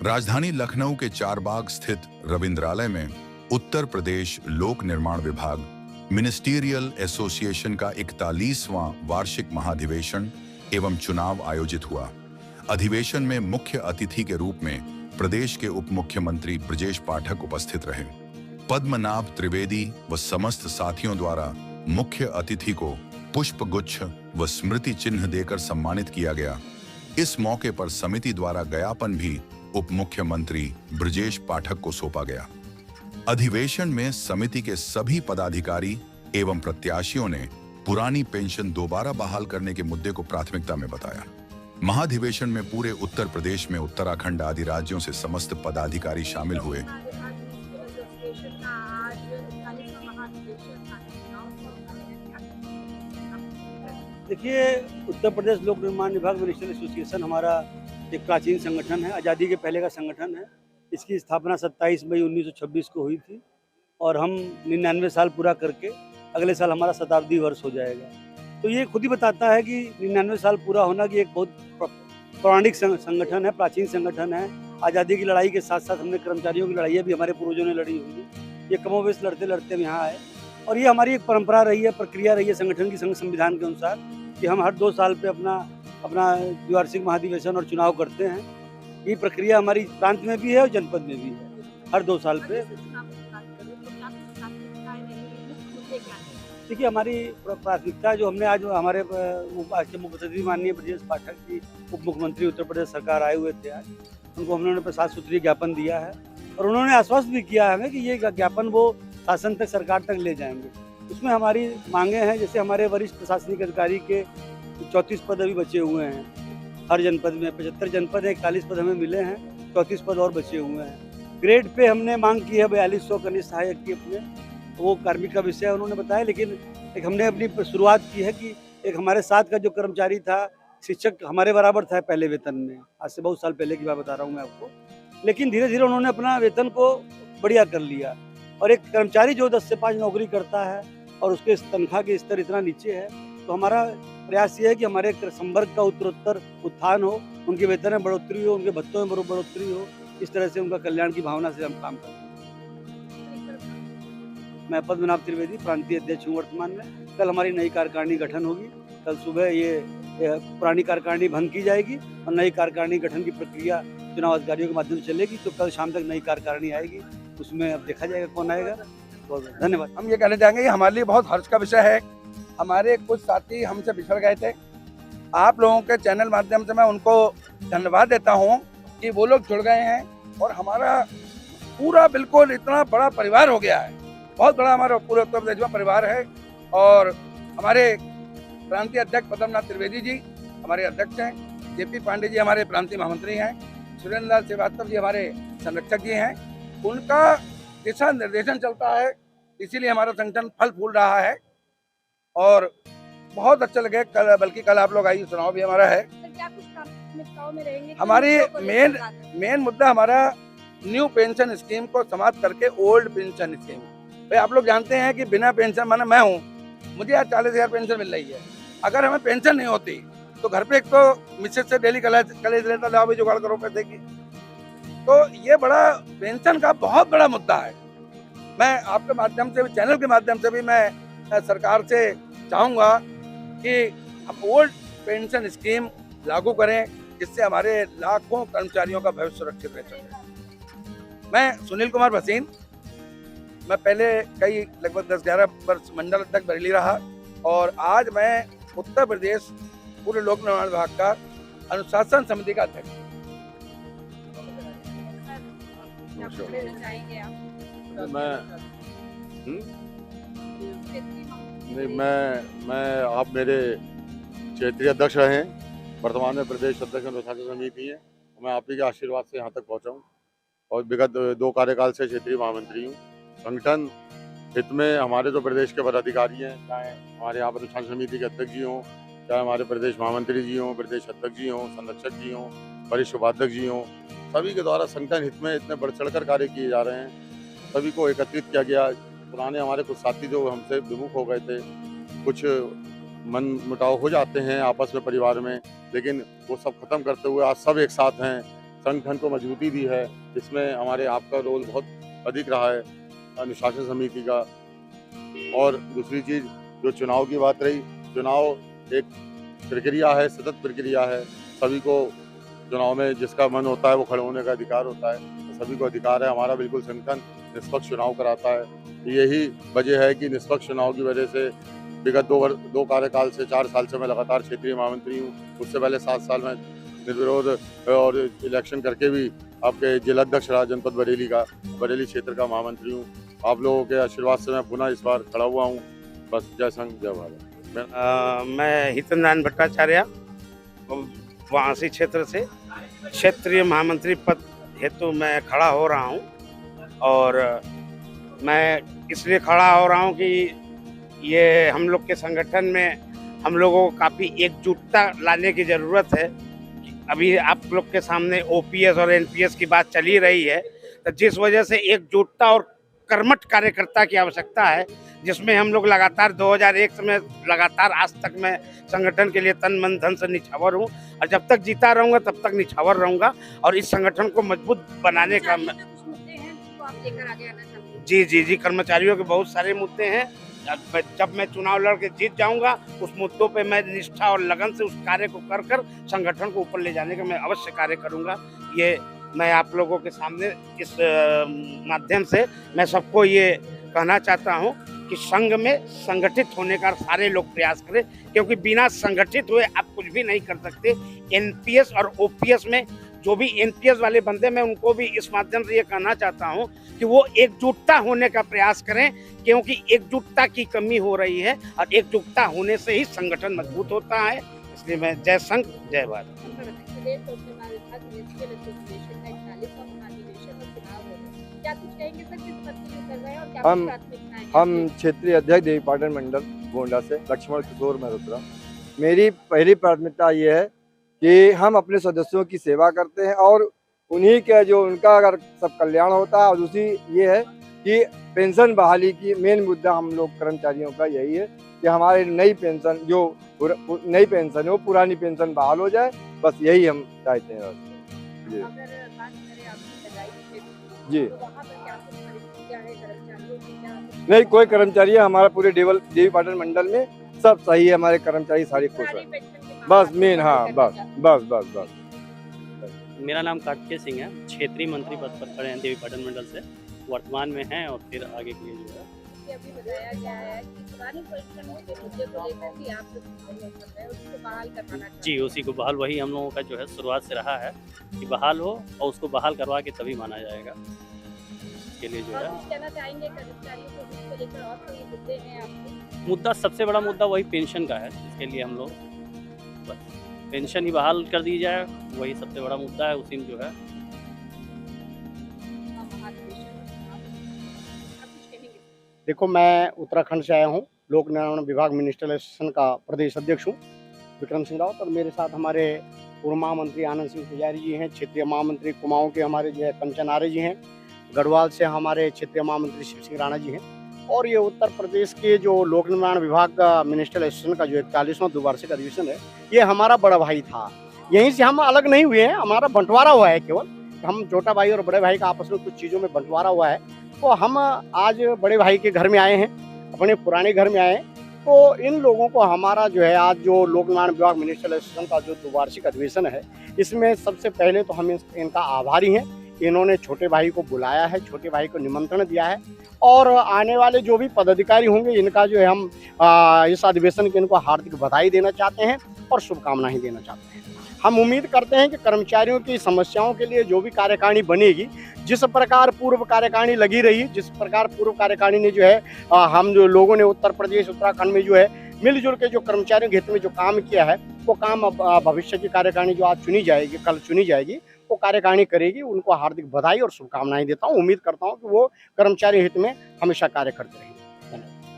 राजधानी लखनऊ के चारबाग स्थित रविंद्रालय में उत्तर प्रदेश लोक निर्माण विभाग मिनिस्टीरियल एसोसिएशन का 41वां वार्षिक महाधिवेशन एवं चुनाव आयोजित हुआ। अधिवेशन में मुख्य अतिथि के रूप में प्रदेश के उप मुख्यमंत्री ब्रजेश पाठक उपस्थित रहे। पद्मनाभ त्रिवेदी व समस्त साथियों द्वारा मुख्य अतिथि को पुष्प गुच्छ व स्मृति चिन्ह देकर सम्मानित किया गया। इस मौके पर समिति द्वारा ज्ञापन भी उप मुख्यमंत्री ब्रजेश पाठक को सौंपा गया। अधिवेशन में समिति के सभी पदाधिकारी एवं प्रत्याशियों ने पुरानी पेंशन दोबारा बहाल करने के मुद्दे को प्राथमिकता में बताया। महाधिवेशन में पूरे उत्तर प्रदेश में उत्तराखंड आदि राज्यों से समस्त पदाधिकारी शामिल हुए। देखिए, उत्तर प्रदेश लोक निर्माण विभाग मिनिस्ट्रियल एसोसिएशन हमारा एक प्राचीन संगठन है, आज़ादी के पहले का संगठन है। इसकी स्थापना 27 मई 1926 को हुई थी और हम 99 साल पूरा करके अगले साल हमारा शताब्दी वर्ष हो जाएगा। तो ये खुद ही बताता है कि 99 साल पूरा होना कि एक बहुत पौराणिक संगठन है, प्राचीन संगठन है। आज़ादी की लड़ाई के साथ साथ हमने कर्मचारियों की लड़ाइयाँ भी हमारे पूर्वजों ने लड़ी हुई है। ये कमोवेश लड़ते लड़ते हम यहाँ आए और ये हमारी एक परंपरा रही है, प्रक्रिया रही है संगठन की संविधान के अनुसार कि हम हर 2 साल पे अपना द्विवार्षिक महाधिवेशन और चुनाव करते हैं। ये प्रक्रिया हमारी प्रांत में भी है और जनपद में भी है, हर 2 साल पे। देखिए, हमारी प्राथमिकता जो हमने आज हमारे मुख्यमंत्री माननीय ब्रजेश पाठक जी उप मुख्यमंत्री उत्तर प्रदेश सरकार आए हुए थे, आज उनको हमने 7 सूत्रीय ज्ञापन दिया है और उन्होंने आश्वस्त भी किया हमें कि ये ज्ञापन वो शासन तक, सरकार तक ले जाएंगे। उसमें हमारी मांगे हैं, जैसे हमारे वरिष्ठ प्रशासनिक अधिकारी के 34 पद अभी बचे हुए हैं। हर जनपद में 75 जनपद है, 41 पद हमें मिले हैं, 34 पद और बचे हुए हैं। ग्रेड पे हमने मांग की है 4200 कनिष्ठ सहायक की अपने, वो कार्मिक का विषय उन्होंने बताया। लेकिन एक हमने अपनी शुरुआत की है कि एक हमारे साथ का जो कर्मचारी था, शिक्षक हमारे बराबर था पहले वेतन में, आज से बहुत साल पहले की बात बता रहा हूँ मैं आपको। लेकिन धीरे धीरे उन्होंने अपना वेतन को बढ़िया कर लिया और एक कर्मचारी जो 10 से 5 नौकरी करता है और उसके तनख्वाह के स्तर इतना नीचे है, तो हमारा प्रयास ये है कि हमारे संवर्ग का उत्तरोत्तर उत्थान हो, उनके वेतन में बढ़ोतरी हो, उनके भत्तों में बढ़ोतरी हो। इस तरह से उनका कल्याण की भावना से हम काम करते हैं। मैं पद्मनाभ त्रिवेदी, प्रांतीय अध्यक्ष हूँ वर्तमान में। कल हमारी नई कार्यकारिणी गठन होगी। कल सुबह ये पुरानी कार्यकारिणी भंग की जाएगी और नई कार्यकारिणी गठन की प्रक्रिया चुनाव अधिकारियों के माध्यम से चलेगी। तो कल शाम तक नई कार्यकारिणी आएगी, उसमें अब देखा जाएगा कौन आएगा। बहुत धन्यवाद। हम ये कहना चाहेंगे कि हमारे लिए बहुत हर्ष का विषय है। हमारे कुछ साथी हमसे बिछड़ गए थे। आप लोगों के चैनल माध्यम से मैं उनको धन्यवाद देता हूँ कि वो लोग जुड़ गए हैं और हमारा पूरा बिल्कुल इतना बड़ा परिवार हो गया है। बहुत बड़ा हमारा पूरे उत्तर प्रदेश में परिवार है और हमारे प्रांतीय अध्यक्ष पद्मनाभ त्रिवेदी जी हमारे अध्यक्ष हैं, जेपी पांडे जी हमारे प्रांतीय महामंत्री हैं, सुरेंद्र लाल श्रीवास्तव जी हमारे संरक्षक जी हैं। उनका दिशा निर्देशन चलता है, इसीलिए हमारा संगठन फल फूल रहा है और बहुत अच्छा लगे। बल्कि कल आप लोग आइए, चुनाव भी हमारा है। क्या कुछ प्राथमिकताओं में रहेंगे? हमारी मेन मुद्दा हमारा न्यू पेंशन स्कीम को समाप्त करके ओल्ड पेंशन स्कीम। भाई आप लोग जानते हैं कि बिना पेंशन, माने मैं हूँ, मुझे आज 40,000 पेंशन मिल रही है। अगर हमें पेंशन नहीं होती तो घर पे एक तो मिसेज से डेली कलेज लेता, लाओ भी जुगाड़ करो पैसे की। तो ये बड़ा पेंशन का बहुत बड़ा मुद्दा है। मैं आपके माध्यम से भी, चैनल के माध्यम से भी मैं सरकार से चाहूँगा कि हम ओल्ड पेंशन स्कीम लागू करें, जिससे हमारे लाखों कर्मचारियों का भविष्य सुरक्षित रह सके। मैं सुनील कुमार भसीन, मैं पहले कई लगभग 10-11 वर्ष मंडल अध्यक्ष बरेली रहा और आज मैं उत्तर प्रदेश पूर्व लोक निर्माण विभाग का अनुशासन समिति का अध्यक्ष। मैं आप मेरे क्षेत्रीय अध्यक्ष रहे हैं, वर्तमान में प्रदेश अध्यक्ष अनुशासन समिति है। मैं आप ही के आशीर्वाद से यहाँ तक पहुँचा हूँ और विगत 2 कार्यकाल से क्षेत्रीय महामंत्री हूँ। संगठन हित में हमारे जो प्रदेश के पदाधिकारी हैं, चाहे हमारे यहाँ पर अनुशासन समिति के अध्यक्ष जी हों, चाहे हमारे प्रदेश महामंत्री जी हों, प्रदेश अध्यक्ष जी हों, संरक्षक जी हों, वरिष्ठ उपाध्यक्ष जी हों, सभी के द्वारा संगठन हित में इतने बढ़ चढ़कर कार्य किए जा रहे हैं। सभी को एकत्रित किया गया। पुराने हमारे कुछ साथी जो हमसे विमुख हो गए थे, कुछ मन मुटाव हो जाते हैं आपस में परिवार में, लेकिन वो सब खत्म करते हुए आज सब एक साथ हैं। संगठन को मजबूती दी है। इसमें हमारे आपका रोल बहुत अधिक रहा है, अनुशासन समिति का। और दूसरी चीज़ जो चुनाव की बात रही, चुनाव एक प्रक्रिया है, सतत प्रक्रिया है। सभी को चुनाव में जिसका मन होता है वो खड़े होने का अधिकार होता है, तो सभी को अधिकार है। हमारा बिल्कुल संगठन निष्पक्ष चुनाव कराता है। यही वजह है कि निष्पक्ष चुनाव की वजह से विगत 2 कार्यकाल से 4 साल से मैं लगातार क्षेत्रीय महामंत्री हूँ। उससे पहले 7 साल में निर्विरोध और इलेक्शन करके भी आपके जिलाध्यक्ष रहा जनपद बरेली का, बरेली क्षेत्र का महामंत्री हूँ। आप लोगों के आशीर्वाद से मैं पुनः इस बार खड़ा हुआ हूँ। बस जय संघ जय भारत। मैं हितनारायण भट्टाचार्य वासी क्षेत्र से क्षेत्रीय महामंत्री पद हेतु मैं खड़ा हो रहा हूँ। और मैं इसलिए खड़ा हो रहा हूँ कि ये हम लोग के संगठन में हम लोगों को काफ़ी एकजुटता लाने की ज़रूरत है। अभी आप लोग के सामने ओपीएस और एनपीएस की बात चल ही रही है, तो जिस वजह से एकजुटता और कर्मठ कार्यकर्ता की आवश्यकता है, जिसमें हम लोग लगातार 2001 से मैं लगातार आज तक मैं संगठन के लिए तन मन धन से निछावर हूँ और जब तक जीता रहूँगा तब तक निछावर रहूँगा और इस संगठन को मजबूत बनाने का जी कर्मचारियों के बहुत सारे मुद्दे हैं। जब मैं चुनाव लड़के जीत जाऊंगा उस मुद्दों पे मैं निष्ठा और लगन से उस कार्य को कर संगठन को ऊपर ले जाने का मैं अवश्य कार्य करूंगा। ये मैं आप लोगों के सामने इस माध्यम से मैं सबको ये कहना चाहता हूं कि संघ में संगठित होने का सारे लोग प्रयास करें, क्योंकि बिना संगठित हुए आप कुछ भी नहीं कर सकते। एनपीएस और ओपीएस में जो भी एनपीएस वाले बंदे, मैं उनको भी इस माध्यम से ये कहना चाहता हूं कि वो एकजुटता होने का प्रयास करें, क्योंकि एकजुटता की कमी हो रही है और एकजुटता होने से ही संगठन मजबूत होता है। इसलिए मैं जय संघ जय भारत। हम क्षेत्रीय अध्यक्ष देवी पाटन मंडल गोंडा से लक्ष्मण किशोर मल्होत्रा। मेरी पहली प्राथमिकता ये है कि हम अपने सदस्यों की सेवा करते हैं और उन्हीं के जो उनका अगर सब कल्याण होता है। और दूसरी ये है कि पेंशन बहाली की मेन मुद्दा हम लोग कर्मचारियों का यही है कि हमारे नई पेंशन जो नई पेंशन है वो पुरानी पेंशन बहाल हो जाए, बस यही हम चाहते हैं। जी जी नहीं, कोई कर्मचारी है हमारा पूरे देवी पाटन मंडल में सब सही है, हमारे कर्मचारी सारे खुश हैं। बस मेन हाँ बस बस बस बस। मेरा नाम कार्तिकेय सिंह है, क्षेत्रीय मंत्री पद पर खड़े हैं देवी पाटन मंडल से, वर्तमान में हैं और फिर आगे के लिए जो है अभी बताया गया है कि पुरानी पेंशन के मुद्दे को लेकर भी आप लोग उसको बहाल करवाना चाहते हैं। जी, उसी को बहाल, वही हम लोगों का जो है शुरुआत से रहा है कि बहाल हो और उसको बहाल करवा के तभी माना जाएगा। इसके लिए जो है कहना चाहेंगे कर्मचारियों को इसको लेकर और कोई मुद्दे हैं आपके? मुद्दा, सबसे बड़ा मुद्दा वही पेंशन का है। इसके लिए हम लोग बस पेंशन ही बहाल कर दी जाए, वही सबसे बड़ा मुद्दा है। उसी में जो है देखो, मैं उत्तराखंड से आया हूँ, लोक निर्माण विभाग मिनिस्ट्रियल एसोसिएशन का प्रदेश अध्यक्ष हूँ विक्रम सिंह रावत। और मेरे साथ हमारे पूर्व महामंत्री आनंद सिंह पुजारी जी हैं, क्षेत्रीय महामंत्री कुमाऊं के हमारे जो है कंचन आर्य जी हैं, गढ़वाल से हमारे क्षेत्रीय महामंत्री शिव सिंह राणा जी हैं। और ये उत्तर प्रदेश के जो लोक निर्माण विभाग का मिनिस्ट्रियल एसोसिएशन का जो 41वां द्विवार्षिक अधिवेशन है, ये हमारा बड़ा भाई था। यहीं से हम अलग नहीं हुए हैं, हमारा बंटवारा हुआ है। केवल हम छोटा भाई और बड़े भाई का आपस में कुछ चीज़ों में बंटवारा हुआ है। तो हम आज बड़े भाई के घर में आए हैं, अपने पुराने घर में आए हैं। तो इन लोगों को हमारा जो है आज जो लोक निर्माण विभाग मिनिस्ट्रियल एसोसिएशन का जो द्विवार्षिक अधिवेशन है, इसमें सबसे पहले तो हम इनका आभारी हैं। इन्होंने छोटे भाई को बुलाया है, छोटे भाई को निमंत्रण दिया है और आने वाले जो भी पदाधिकारी होंगे इनका जो है हम इस अधिवेशन के इनको हार्दिक बधाई देना चाहते हैं और शुभकामनाएं देना चाहते हैं। हम उम्मीद करते हैं कि कर्मचारियों की समस्याओं के लिए जो भी कार्यकारिणी बनेगी, जिस प्रकार पूर्व कार्यकारिणी लगी रही, जिस प्रकार पूर्व कार्यकारिणी ने जो है हम जो लोगों ने उत्तर प्रदेश उत्तराखंड में जो है मिलजुल के जो कर्मचारियों के हित में जो काम किया है, वो काम भविष्य की कार्यकारिणी जो आज चुनी जाएगी, कल चुनी जाएगी, वो कार्यकारिणी करेगी। उनको हार्दिक बधाई और शुभकामनाएं देता हूँ। उम्मीद करता हूँ कि वो कर्मचारी हित में हमेशा कार्य करते रहेंगे।